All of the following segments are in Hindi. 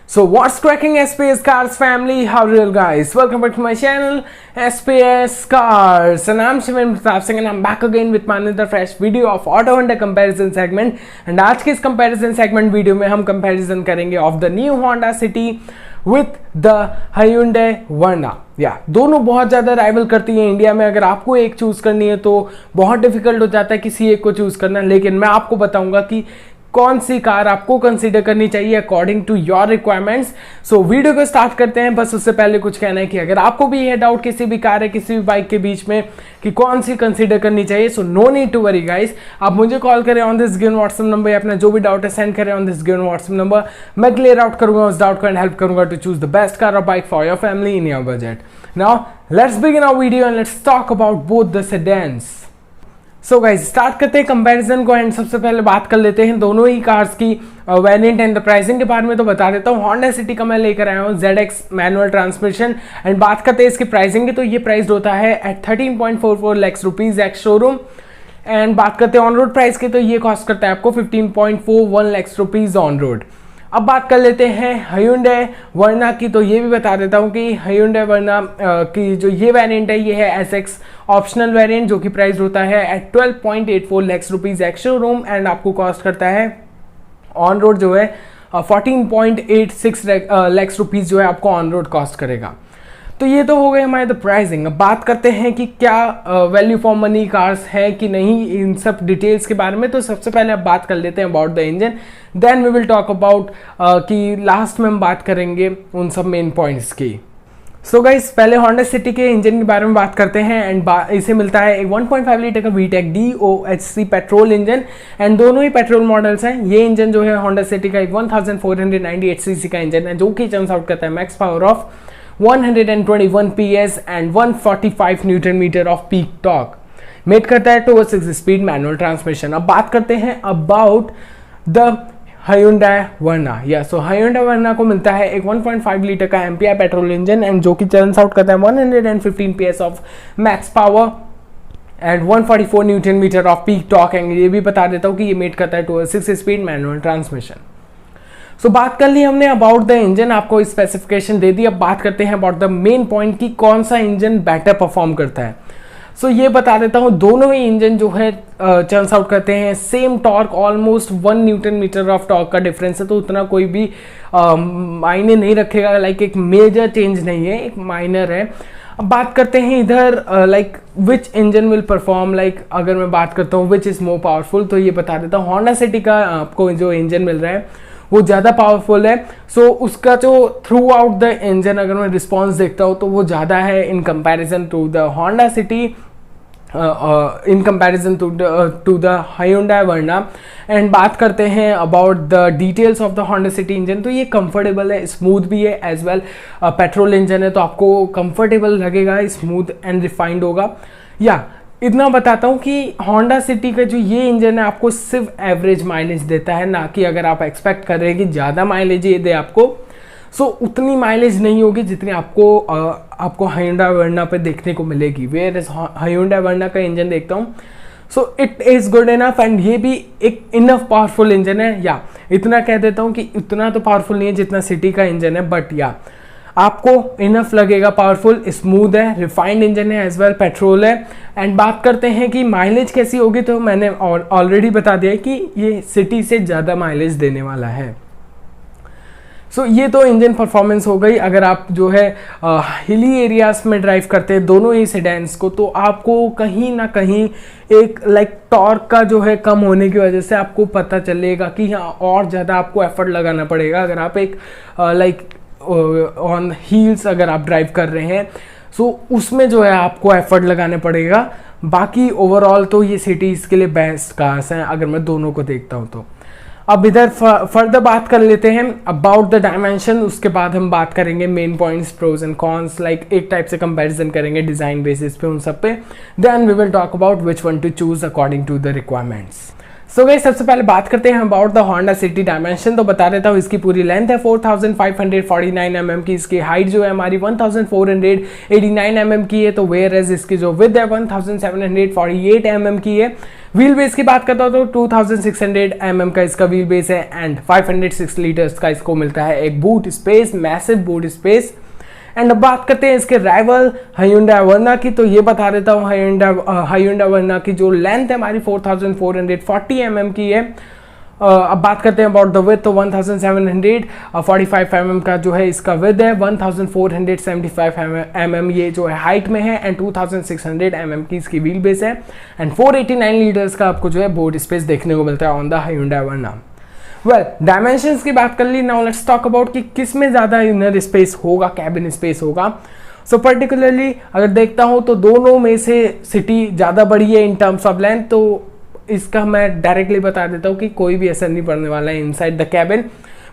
So what's cracking SPS Cars family? How real guys? Welcome back to my channel SPS Cars and I'm Shivan Pratap Singh and I'm back again with my another fresh video of Auto Honda comparison segment. And आज के इस comparison segment वीडियो में हम comparison करेंगे of the new Honda City with the Hyundai Verna. दोनों बहुत ज़्यादा राइवल करती हैं इंडिया में. अगर आपको एक चूज़ करनी है तो बहुत डिफिकल्ट हो जाता है किसी एक को चूज़ करना, लेकिन मैं आपको बताऊंगा कि कौन सी कार आपको कंसीडर करनी चाहिए according to your requirements. So video को स्टार्ट करते हैं. बस उससे पहले कुछ कहना है कि अगर आपको भी ये डाउट किसी भी कार है किसी भी बाइक के बीच में कि कौन सी कंसीडर करनी चाहिए, so no need to worry guys. आप मुझे कॉल करें on this given WhatsApp number या अपना जो भी डाउट है सेंड करें on this given WhatsApp number. मैं क्लियर आउट करूंगा उस डाउट को एंड हेल्प करूंगा to choose the best car और bike for your family in your budget. Now let's begin our video and let's talk about both the sedans. So guys start करते हैं कंपैरिजन को एंड सबसे पहले बात कर लेते हैं दोनों ही कार्स की वेरिएंट एंड द प्राइसिंग के बारे में. तो बता देता हूँ होंडा सिटी का मैं लेकर आया हूँ ZX मैनुअल ट्रांसमिशन एंड बात करते हैं इसकी प्राइसिंग की. तो ये प्राइस होता है at 13.44 lakh rupees ex showroom. And बात करते हैं ऑन रोड प्राइस की तो ये कॉस्ट करता है आपको 15.41 लाख रुपीज ऑन रोड. अब बात कर लेते हैं Hyundai Verna की. तो ये भी बता देता हूँ कि Hyundai Verna की जो ये वेरिएंट है ये है SX ऑप्शनल वेरिएंट जो कि प्राइस होता है at 12.84 lakh rupees ex showroom and आपको कॉस्ट करता है ऑन रोड जो है 14.86 लाख रुपीज जो है आपको ऑन रोड कॉस्ट करेगा. तो ये तो हो गए हमारे द प्राइसिंग. अब बात करते हैं कि क्या वैल्यू फॉर मनी कार्स है कि नहीं, इन सब डिटेल्स के बारे में. तो सबसे पहले अब बात कर लेते हैं about the engine, then we will talk about कि लास्ट में हम बात करेंगे उन सब मेन पॉइंट्स की. सो गाइस पहले होंडा सिटी के इंजन के बारे में बात करते हैं एंड इसे मिलता है एक 1.5 लीटर का VTEC DOHC petrol engine and दोनों ही पेट्रोल मॉडल्स हैं. ये इंजन जो है होंडा सिटी का एक 1498 सीसी का इंजन है जो कि चर्न्स आउट करता है max power of 121 PS and 145 newton metre of peak torque. Made करता है 2 स्पीड मैनुअल ट्रांसमिशन. अब बात करते हैं about the Hyundai Verna. So Hyundai Verna को मिलता है एक 1.5 लीटर का MPI पेट्रोल इंजन एंड जो कि टर्न्स आउट करता है 115 PS of max power and 144 newton metre of peak torque. एंड ये भी बता देता हूँ कि ये मेड करता है 2 स्पीड मैनुअल ट्रांसमिशन. सो बात कर ली हमने अबाउट द इंजन, आपको स्पेसिफिकेशन दे दी. अब बात करते हैं अबाउट द मेन पॉइंट की कौन सा इंजन बेटर परफॉर्म करता है. सो ये बता देता हूँ दोनों ही इंजन जो है चर्न्स आउट करते हैं same torque, almost 1 newton metre of torque का डिफरेंस है. तो उतना कोई भी मायने नहीं रखेगा, लाइक एक मेजर चेंज नहीं है, एक माइनर है. अब बात करते हैं इधर like which engine will perform, like अगर मैं बात करता हूँ विच इज़ मोर पावरफुल तो ये बता देता हूँ होंडा सिटी का आपको जो इंजन मिल रहा है वो ज़्यादा पावरफुल है. सो उसका जो थ्रू आउट द इंजन अगर मैं रिस्पॉन्स देखता हूँ तो वो ज़्यादा है in comparison to the Honda City, in comparison to the Hyundai Verna. And बात करते हैं about the details of the Honda City engine. तो ये कंफर्टेबल है, स्मूथ भी है एज वेल. पेट्रोल इंजन है तो आपको कंफर्टेबल लगेगा, स्मूथ एंड रिफाइंड होगा. इतना बताता हूँ कि होंडा सिटी का जो ये इंजन है आपको सिर्फ एवरेज माइलेज देता है, ना कि अगर आप एक्सपेक्ट कर रहे हैं कि ज़्यादा माइलेज ये दे आपको. सो उतनी माइलेज नहीं होगी जितनी आपको Hyundai Verna पे देखने को मिलेगी. वेयर इज Hyundai Verna का इंजन देखता हूँ सो it is good enough and ये भी एक इनफ पावरफुल इंजन है. इतना कह देता हूँ कि उतना तो पावरफुल नहीं है जितना सिटी का इंजन है, बट आपको इनफ लगेगा, पावरफुल, स्मूथ है, रिफाइंड इंजन है एज वेल, पेट्रोल है. एंड बात करते हैं कि माइलेज कैसी होगी तो मैंने ऑलरेडी बता दिया है कि ये सिटी से ज़्यादा माइलेज देने वाला है. सो ये तो इंजन परफॉर्मेंस हो गई. अगर आप जो है हिली एरियाज में ड्राइव करते हैं दोनों ही सेडान्स को तो आपको कहीं ना कहीं एक लाइक टॉर्क का जो है कम होने की वजह से आपको पता चलेगा कि और ज़्यादा आपको एफर्ट लगाना पड़ेगा अगर आप एक लाइक ऑन हील्स अगर आप ड्राइव कर रहे हैं. सो उसमें जो है आपको एफर्ट लगाने पड़ेगा. बाकी ओवरऑल तो ये सिटीज़ के लिए बेस्ट कार्स हैं अगर मैं दोनों को देखता हूँ तो. अब इधर फर्दर बात कर लेते हैं अबाउट द डायमेंशन. उसके बाद हम बात करेंगे main points, pros and cons, like एक टाइप से कंपैरिजन करेंगे डिज़ाइन बेसिस पे उन सब पे. Then we will talk about which one to choose according to the requirements. So guys सबसे पहले बात करते हैं about the Honda City dimension. तो बता देता हूँ, इसकी पूरी लेंथ है 4549 mm की, इसकी हाइट जो है हमारी 1489 mm की है, तो वेयर एज इसकी जो विड्थ है 1748 mm की है। व्हील बेस की बात करता हूँ तो 2600 mm का इसका व्हील बेस है एंड 506 लीटर्स का इसको मिलता है एक boot space, massive boot space. And अब बात करते हैं इसके राइवल हायुंडई वर्ना की। तो ये बता देता हूँ, हायुंडई वर्ना की जो लेंथ है हमारी 4440 mm की है। अब बात करते हैं अबाउट द विड्थ, तो 1745 mm का जो है इसका विड्थ है, 1475 mm ये जो है हाइट में है एंड 2600 mm की इसकी व्हील बेस है एंड 489 लीटर्स का आपको जो है बोर्ड स्पेस देखने को मिलता है on the Hyundai Verna. Well dimensions की बात कर ली, नाउ लेट्स टॉक अबाउट कि किस में ज़्यादा इनर स्पेस होगा, कैबिन स्पेस होगा। सो पर्टिकुलरली अगर देखता हूँ तो दोनों में से सिटी ज़्यादा बड़ी है इन टर्म्स ऑफ लेंथ, तो इसका मैं डायरेक्टली बता देता हूँ कि कोई भी असर नहीं पड़ने वाला है inside the cabin,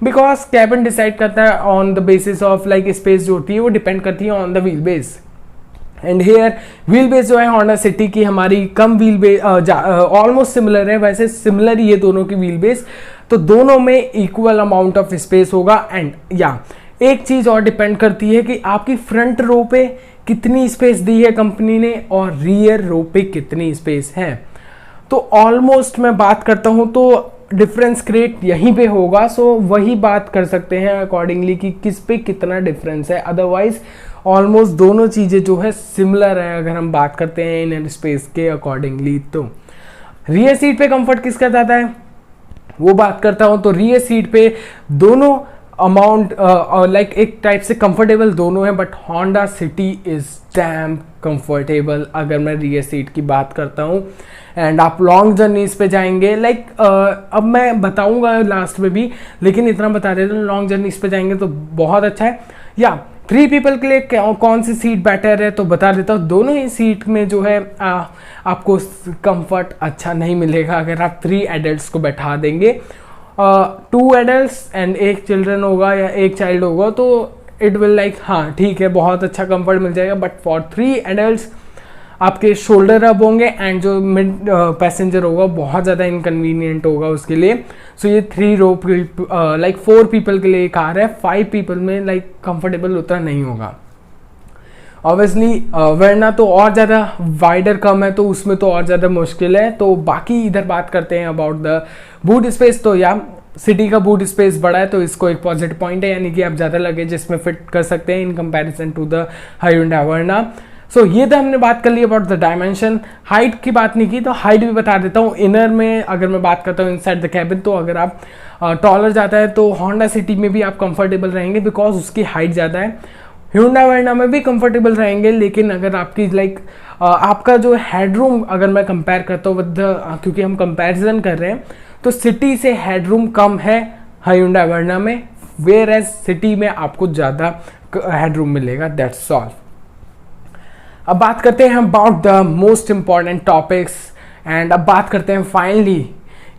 because cabin decide करता है on the basis of like space जो होती है वो डिपेंड करती है on the wheel base. And here wheel base जो है होंडा सिटी की हमारी कम व्हील बेस, ऑलमोस्ट सिमिलर है, वैसे सिमिलर ही है दोनों की व्हील बेस, तो दोनों में इक्वल अमाउंट ऑफ स्पेस होगा। एंड या एक चीज और डिपेंड करती है कि आपकी फ्रंट रो पे कितनी स्पेस दी है कंपनी ने और रियर रो पे कितनी स्पेस है। तो ऑलमोस्ट मैं बात करता हूं तो डिफरेंस क्रिएट यहीं पे होगा, सो वही बात कर सकते हैं अकॉर्डिंगली कि किस पे कितना डिफरेंस है। अदरवाइज ऑलमोस्ट दोनों चीज़ें जो है सिमिलर है अगर हम बात करते हैं इन स्पेस के अकॉर्डिंगली। तो रियर सीट पे कंफर्ट किसका ज़्यादा है वो बात करता हूँ, तो रियर सीट पे दोनों अमाउंट लाइक एक टाइप से कंफर्टेबल दोनों है, but Honda city is damn comfortable अगर मैं रियर सीट की बात करता हूँ। एंड आप लॉन्ग जर्नीज पे जाएंगे लाइक अब मैं बताऊंगा लास्ट में भी, लेकिन इतना बता देता हूँ लॉन्ग जर्नीज पे जाएंगे तो बहुत अच्छा है। या 3 पीपल के लिए कौन सी सीट बेटर है तो बता देता हूँ, दोनों ही सीट में जो है आपको कंफर्ट अच्छा नहीं मिलेगा अगर आप 3 एडल्ट्स को बैठा देंगे। 2 एडल्ट्स एंड एक चिल्ड्रन होगा या एक चाइल्ड होगा तो इट विल लाइक हाँ ठीक है बहुत अच्छा कंफर्ट मिल जाएगा, बट फॉर 3 एडल्ट्स आपके शोल्डर अप होंगे एंड जो मिड पैसेंजर होगा बहुत ज़्यादा इनकन्वीनियंट होगा उसके लिए। सो ये 3 रो लाइक 4 पीपल के लिए कार है, 5 पीपल में लाइक कंफर्टेबल उतना नहीं होगा। ऑब्वियसली वरना तो और ज़्यादा वाइडर कम है तो उसमें तो और ज़्यादा मुश्किल है। तो बाकी इधर बात करते हैं अबाउट द बूट स्पेस। तो या सिटी का बूट स्पेस बड़ा है तो इसको एक पॉजिटिव पॉइंट है, यानी कि आप ज़्यादा लगेज इसमें फिट कर सकते हैं इन कंपैरिजन टू द हायुंडई वर्ना। सो ये तो हमने बात कर ली अबाउट द डायमेंशन। हाइट की बात नहीं की तो हाइट भी बता देता हूँ। इनर में अगर मैं बात करता हूँ इनसाइड द कैबिन, तो अगर आप टॉलर जाता है तो होंडा सिटी में भी आप कंफर्टेबल रहेंगे बिकॉज उसकी हाइट ज़्यादा है। ह्यूंडई वर्ना में भी कंफर्टेबल रहेंगे, लेकिन अगर आपकी लाइक आपका जो हेडरूम अगर मैं कंपेयर करता हूँ विद क्योंकि हम कंपैरिजन कर रहे हैं तो सिटी से हेडरूम कम है ह्यूंडई वर्ना में, वेयर एज सिटी में आपको ज़्यादा हेडरूम मिलेगा। That's all. अब बात करते हैं about the most important topics and अब बात करते हैं फाइनली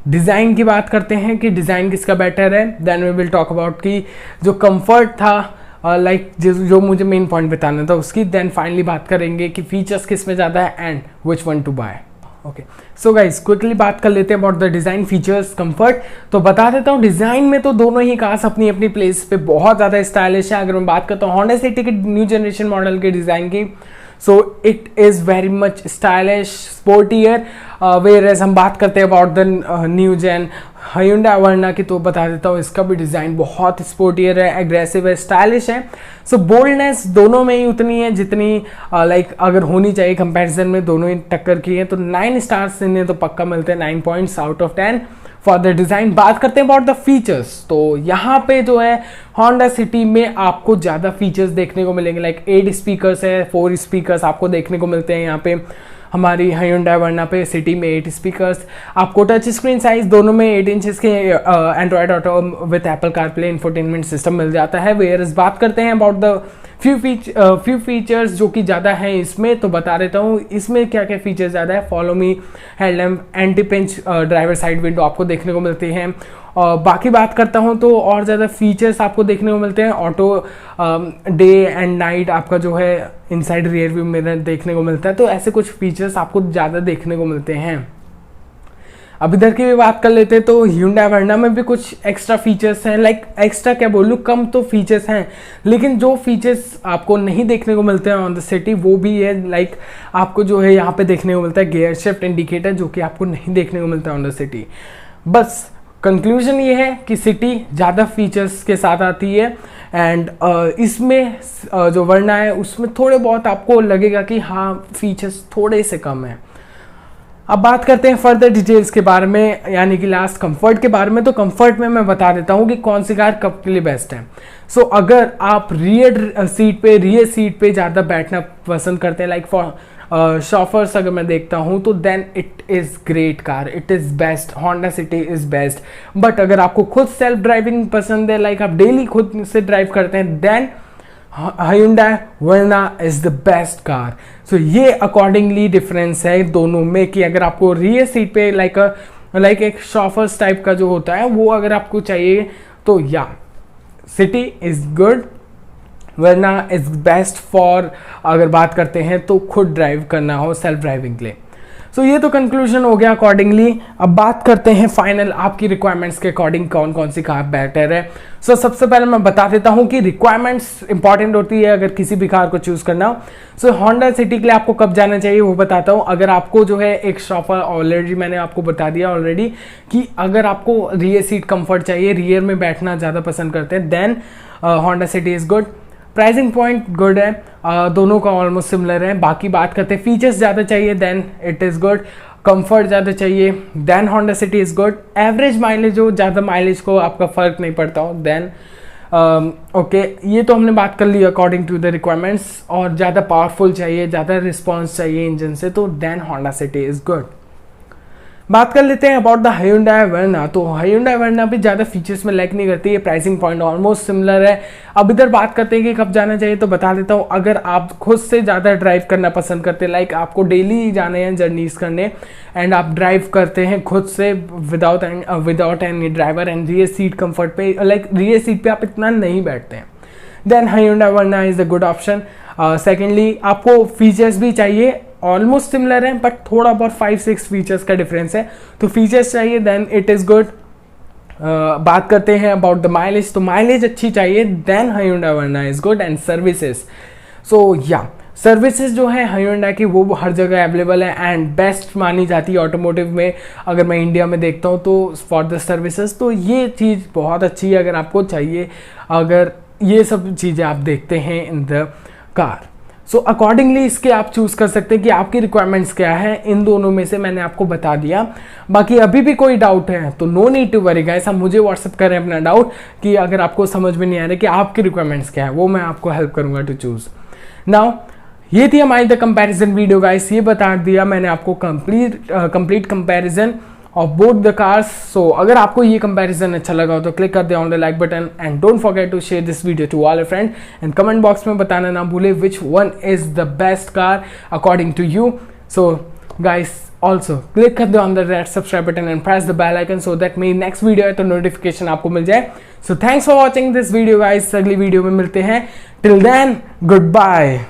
डिज़ाइन की बात करते हैं कि डिज़ाइन किसका बेटर है। Then we will talk about कि जो कंफर्ट था लाइक जो मुझे मेन पॉइंट बताना था उसकी। देन फाइनली बात करेंगे कि फीचर्स किस में ज़्यादा है and which one to buy. Okay so guys quickly बात कर लेते हैं about the design features comfort. तो बता देता हूँ डिज़ाइन में तो दोनों ही कार्स अपनी अपनी प्लेस पे बहुत ज़्यादा स्टाइलिश है। अगर मैं बात करता हूँ होंडा सिटी के न्यू जनरेशन मॉडल के डिज़ाइन की, so it is very much stylish sportier, where as हम बात करते हैं about the new gen Hyundai Verna की, तो बता देता हूँ इसका भी डिज़ाइन बहुत स्पोर्टियर है, एग्रेसिव है, स्टाइलिश है। सो बोल्डनेस दोनों में ही उतनी है जितनी लाइक अगर होनी चाहिए कंपैरिजन में, दोनों ही टक्कर की है। तो 9 स्टार्स इन्हें तो पक्का मिलते हैं, 9 points out of 10 for the design. बात करते हैं अबाउट द फीचर्स, तो यहाँ पे जो है होंडा सिटी में आपको ज़्यादा फीचर्स देखने को मिलेंगे, लाइक 8 स्पीकर्स है, 4 स्पीकर्स आपको देखने को मिलते हैं यहाँ पे। हमारी ह्यूंडई वर्ना पे सिटी में 8 स्पीकर्स, आपको टच स्क्रीन साइज दोनों में 8 इंचेस के Android Auto with Apple CarPlay infotainment system मिल जाता है। वेयर बात करते हैं अबाउट द फ्यू फीचर्स जो कि ज़्यादा हैं इसमें, तो बता देता हूँ इसमें क्या क्या फीचर्स ज़्यादा है। Follow me headlamp, anti pinch driver side window आपको देखने को मिलती हैं। और बाकी बात करता हूँ तो और ज़्यादा फीचर्स आपको देखने को मिलते हैं। ऑटो डे एंड नाइट आपका जो है इनसाइड रियर व्यू मिरर देखने को मिलता है, तो ऐसे कुछ फीचर्स आपको ज़्यादा देखने को मिलते हैं। अब इधर की भी बात कर लेते हैं तो Hyundai Verna में भी कुछ एक्स्ट्रा फीचर्स हैं, लाइक एक्स्ट्रा क्या बोलूँ, कम तो फीचर्स हैं, लेकिन जो फीचर्स आपको नहीं देखने को मिलते हैं ऑन द सिटी वो भी है। लाइक आपको जो है यहाँ पे देखने को मिलता है गियर शिफ्ट इंडिकेटर, जो कि आपको नहीं देखने को मिलता है ऑन द सिटी। बस कंक्लूजन ये है कि सिटी ज़्यादा फीचर्स के साथ आती है, एंड इसमें जो वर्ना है उसमें थोड़े बहुत आपको लगेगा कि हाँ फीचर्स थोड़े से कम हैं। अब बात करते हैं फर्दर डिटेल्स के बारे में, यानी कि लास्ट कंफर्ट के बारे में। तो कंफर्ट में मैं बता देता हूँ कि कौन सी कार कब के लिए बेस्ट है। सो अगर आप रियर सीट पे ज़्यादा बैठना पसंद करते हैं, लाइक फॉर शॉफर्स अगर मैं देखता हूँ, तो then it is great car, it is best, Honda City is best. But अगर आपको खुद सेल्फ ड्राइविंग पसंद है, लाइक आप डेली खुद से ड्राइव करते हैं, then Hyundai Verna is the best car. So ये अकॉर्डिंगली डिफरेंस है दोनों में, कि अगर आपको रियर सीट पे लाइक एक शॉफर्स टाइप का जो होता है वो अगर आपको चाहिए तो या city is good, Verna is best for अगर बात करते हैं तो खुद ड्राइव करना हो सेल्फ ड्राइविंग के लिए। सो ये तो कंक्लूजन हो गया अकॉर्डिंगली। अब बात करते हैं फाइनल आपकी रिक्वायरमेंट्स के अकॉर्डिंग कौन कौन सी कार बेटर है। सो सबसे पहले मैं बता देता हूँ कि रिक्वायरमेंट्स इंपॉर्टेंट होती है अगर किसी भी कार को चूज करना हो। सो होंडा सिटी के लिए आपको कब जाना चाहिए वो बताता हूँ। अगर आपको जो है एक शॉफर, ऑलरेडी मैंने आपको बता दिया ऑलरेडी कि अगर आपको रियर सीट कंफर्ट चाहिए, रियर में बैठना ज़्यादा पसंद करते हैं, then Honda City is good. Pricing point good है, दोनों का ऑलमोस्ट सिमिलर है। बाकी बात करते हैं फीचर्स ज़्यादा चाहिए, then it is good. Comfort ज़्यादा चाहिए, then Honda City is good. Average mileage हो, ज़्यादा माइलेज को आपका फ़र्क नहीं पड़ता हो, देन ओके। ये तो हमने बात कर ली अकॉर्डिंग टू द रिक्वायरमेंट्स। और ज़्यादा पावरफुल चाहिए, ज़्यादा रिस्पॉन्स चाहिए इंजन से, तो then Honda City is good. बात कर लेते हैं अबाउट द Hyundai Verna। तो Hyundai Verna भी ज़्यादा फीचर्स में लैक नहीं करती है, प्राइसिंग पॉइंट ऑलमोस्ट सिमिलर है। अब इधर बात करते हैं कि कब जाना चाहिए, तो बता देता हूँ। अगर आप खुद से ज़्यादा ड्राइव करना पसंद करते हैं, लाइक आपको डेली जाने हैं जर्नीज करने, एंड आप ड्राइव करते हैं खुद से without any driver, and rear seat comfort पे, लाइक रियर सीट पे आप इतना नहीं बैठते हैं, then Hyundai Verna is a good option. Secondly आपको फीचर्स भी चाहिए, ऑलमोस्ट सिमिलर है बट थोड़ा बहुत 5-6 फीचर्स का डिफरेंस है, तो फीचर्स चाहिए, देन इट इज़ गुड। बात करते हैं अबाउट द माइलेज, तो माइलेज अच्छी चाहिए, then Hyundai Verna is good. And services, so या सर्विसेज जो है Hyundai की वो हर जगह अवेलेबल है एंड बेस्ट मानी जाती है ऑटोमोटिव में। अगर मैं इंडिया में देखता हूँ तो फॉर द सर्विसेज, तो ये चीज़ बहुत अच्छी है अगर आपको चाहिए, अगर ये सब चीज़ें आप देखते हैं in the car. So accordingly इसके आप चूज़ कर सकते हैं कि आपकी रिक्वायरमेंट्स क्या है। इन दोनों में से मैंने आपको बता दिया। बाकी अभी भी कोई डाउट है तो no need to worry guys, आप मुझे व्हाट्सअप करें अपना डाउट, कि अगर आपको समझ में नहीं आ रहा कि आपकी रिक्वायरमेंट्स क्या है, वो मैं आपको हेल्प करूंगा टू चूज़। नाउ ये थी हमारी द कंपैरिजन वीडियो गाइस, ये बता दिया मैंने आपको complete comparison of both the cars. So अगर आपको ये कंपैरिजन अच्छा लगा हो तो क्लिक कर दे on the like button, and don't forget to share this video to all your friend, and comment box में बताना ना भूले which one is the best car according to you. So guys also click कर दो on the red subscribe button and press the bell icon, so that मेरी नेक्स्ट वीडियो है तो नोटिफिकेशन आपको मिल जाए। So thanks for watching this video guys, अगली वीडियो में मिलते हैं। Till then good bye.